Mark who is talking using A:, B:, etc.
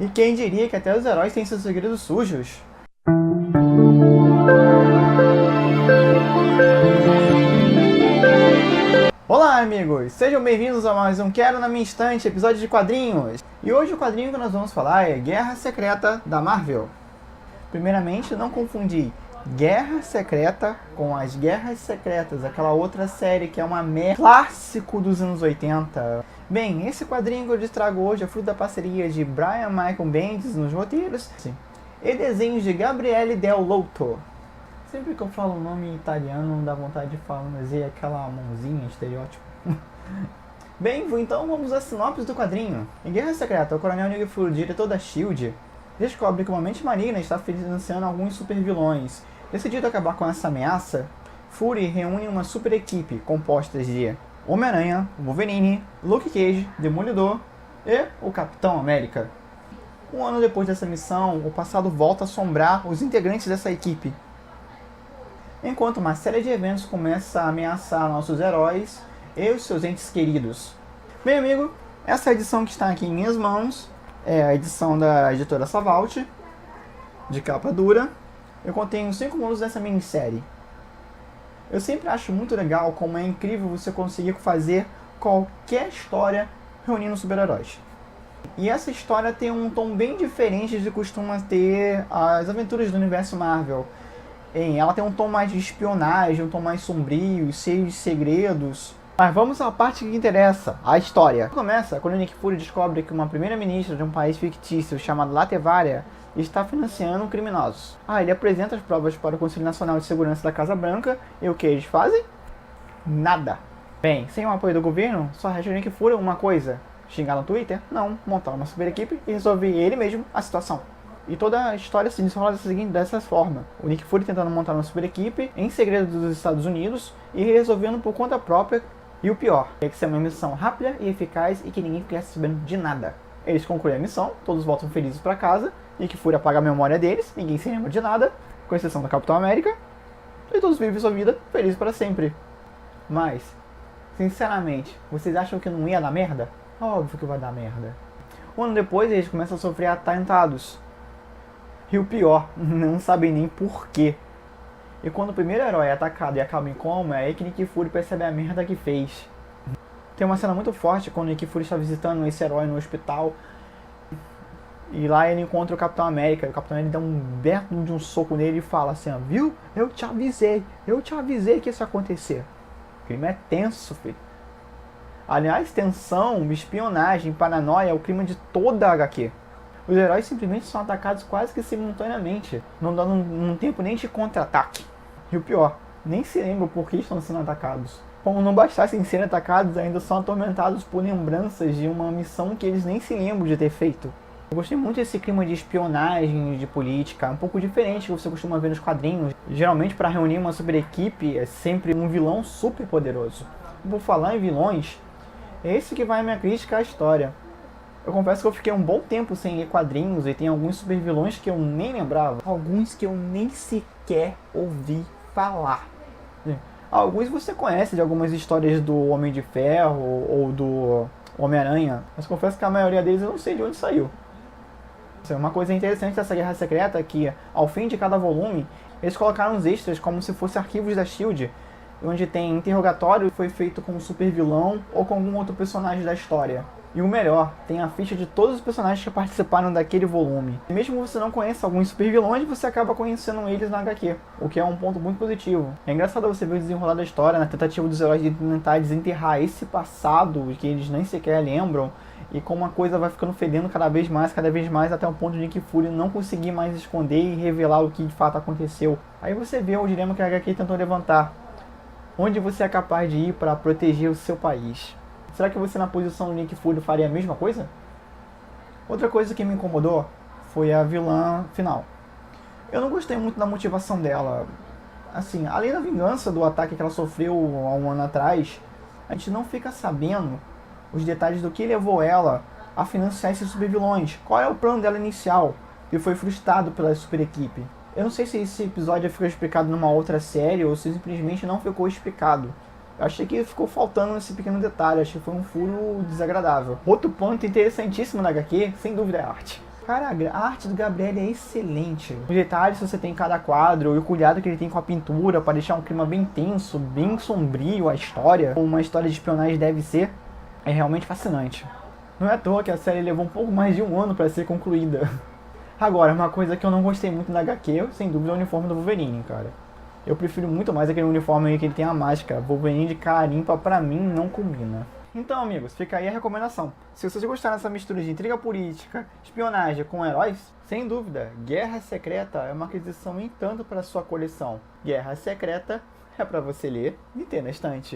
A: E quem diria que até os heróis têm seus segredos sujos? Olá, amigos! Sejam bem-vindos a mais um Quero na Minha Estante, episódio de quadrinhos. E hoje o quadrinho que nós vamos falar é Guerra Secreta da Marvel. Primeiramente, não confundir Guerra Secreta com as Guerras Secretas, aquela outra série que é uma merda clássico dos anos 80. Bem, esse quadrinho que eu lhes trago hoje é fruto da parceria de Brian Michael Bendis nos roteiros e desenhos de Gabriele Del Lotto. Sempre que eu falo o nome italiano não dá vontade de fazer aquela mãozinha, estereótipo. Bem, então vamos à sinopse do quadrinho. Em Guerra Secreta, o Coronel Nick Fury, diretor da S.H.I.E.L.D., descobre que uma mente maligna está financiando alguns supervilões. Decidido a acabar com essa ameaça, Fury reúne uma super equipe composta de Homem-Aranha, Wolverine, Luke Cage, Demolidor e o Capitão América. Um ano depois dessa missão, o passado volta a assombrar os integrantes dessa equipe, enquanto uma série de eventos começa a ameaçar nossos heróis e os seus entes queridos. Bem, amigo, essa edição que está aqui em minhas mãos é a edição da editora Savalt, de capa dura. Eu contém os 5 números dessa minissérie. Eu sempre acho muito legal como é incrível você conseguir fazer qualquer história reunindo super-heróis. E essa história tem um tom bem diferente de costuma ter as aventuras do universo Marvel. Ela tem um tom mais de espionagem, um tom mais sombrio, cheio de segredos. Mas vamos à parte que interessa, a história. Começa quando Nick Fury descobre que uma primeira-ministra de um país fictício chamado Latveria está financiando criminosos. Ele apresenta as provas para o Conselho Nacional de Segurança da Casa Branca e o que eles fazem? Nada. Bem, sem o apoio do governo, só resta Nick Fury uma coisa: xingar no Twitter? Não, montar uma super equipe e resolver ele mesmo a situação. E toda a história se desenrola dessa forma: o Nick Fury tentando montar uma super equipe em segredo dos Estados Unidos e resolvendo por conta própria. E o pior, é que ser uma missão rápida e eficaz e que ninguém ficasse sabendo de nada. Eles concluem a missão, todos voltam felizes para casa, Nick Fury apaga a memória deles, ninguém se lembra de nada, com exceção do Capitão América, e todos vivem sua vida felizes para sempre. Mas, sinceramente, vocês acham que não ia dar merda? Óbvio que vai dar merda. Um ano depois, eles começam a sofrer atentados. E o pior, não sabem nem porquê. E quando o primeiro herói é atacado e acaba em coma, é aí que Nick Fury percebe a merda que fez. Tem uma cena muito forte quando Nick Fury está visitando esse herói no hospital. E lá ele encontra o Capitão América. E o Capitão América dá um belo de um soco nele e fala assim: viu? Eu te avisei que isso ia acontecer. O clima é tenso, filho. Aliás, tensão, espionagem, paranoia é o clima de toda a HQ. Os heróis simplesmente são atacados quase que simultaneamente, não dando um tempo nem de contra-ataque. E o pior, nem se lembram por que estão sendo atacados. Como não bastassem ser atacados, ainda são atormentados por lembranças de uma missão que eles nem se lembram de ter feito. Eu gostei muito desse clima de espionagem, de política, um pouco diferente do que você costuma ver nos quadrinhos. Geralmente, para reunir uma super equipe, é sempre um vilão super poderoso. Por falar em vilões, é esse que vai a minha crítica à história. Eu confesso que eu fiquei um bom tempo sem ler quadrinhos e tem alguns super vilões que eu nem lembrava. Alguns que eu nem sequer ouvi falar. Alguns você conhece de algumas histórias do Homem de Ferro ou do Homem-Aranha, mas confesso que a maioria deles eu não sei de onde saiu. Uma coisa interessante dessa Guerra Secreta é que, ao fim de cada volume, eles colocaram os extras como se fossem arquivos da S.H.I.E.L.D., onde tem interrogatório que foi feito com um super vilão ou com algum outro personagem da história. E o melhor, tem a ficha de todos os personagens que participaram daquele volume. E mesmo que você não conheça alguns super vilões, você acaba conhecendo eles na HQ, o que é um ponto muito positivo. É engraçado você ver o desenrolar da história, na tentativa dos heróis de tentar desenterrar esse passado que eles nem sequer lembram, e como a coisa vai ficando fedendo cada vez mais, até o ponto de Nick Fury não conseguir mais esconder e revelar o que de fato aconteceu. Aí você vê o dilema que a HQ tentou levantar. Onde você é capaz de ir para proteger o seu país? Será que você na posição do Nick Fury faria a mesma coisa? Outra coisa que me incomodou foi a vilã final. Eu não gostei muito da motivação dela. Assim, além da vingança do ataque que ela sofreu há um ano atrás, a gente não fica sabendo os detalhes do que levou ela a financiar esses supervilões. Qual é o plano dela inicial que foi frustrado pela super equipe? Eu não sei se esse episódio ficou explicado numa outra série ou se simplesmente não ficou explicado. Eu achei que ficou faltando esse pequeno detalhe, achei que foi um furo desagradável. Outro ponto interessantíssimo na HQ, sem dúvida, é a arte. Cara, a arte do Gabriel é excelente. Os detalhes que você tem em cada quadro e o cuidado que ele tem com a pintura para deixar um clima bem tenso, bem sombrio a história, como uma história de espionagem deve ser, é realmente fascinante. Não é à toa que a série levou um pouco mais de um ano para ser concluída. Agora, uma coisa que eu não gostei muito na HQ, sem dúvida, é o uniforme do Wolverine, cara. Eu prefiro muito mais aquele uniforme aí que ele tem a máscara. Wolverine de cara limpa, pra mim, não combina. Então, amigos, fica aí a recomendação. Se vocês gostaram dessa mistura de intriga política, espionagem com heróis, sem dúvida, Guerra Secreta é uma aquisição em tanto para sua coleção. Guerra Secreta é para você ler e ter na estante.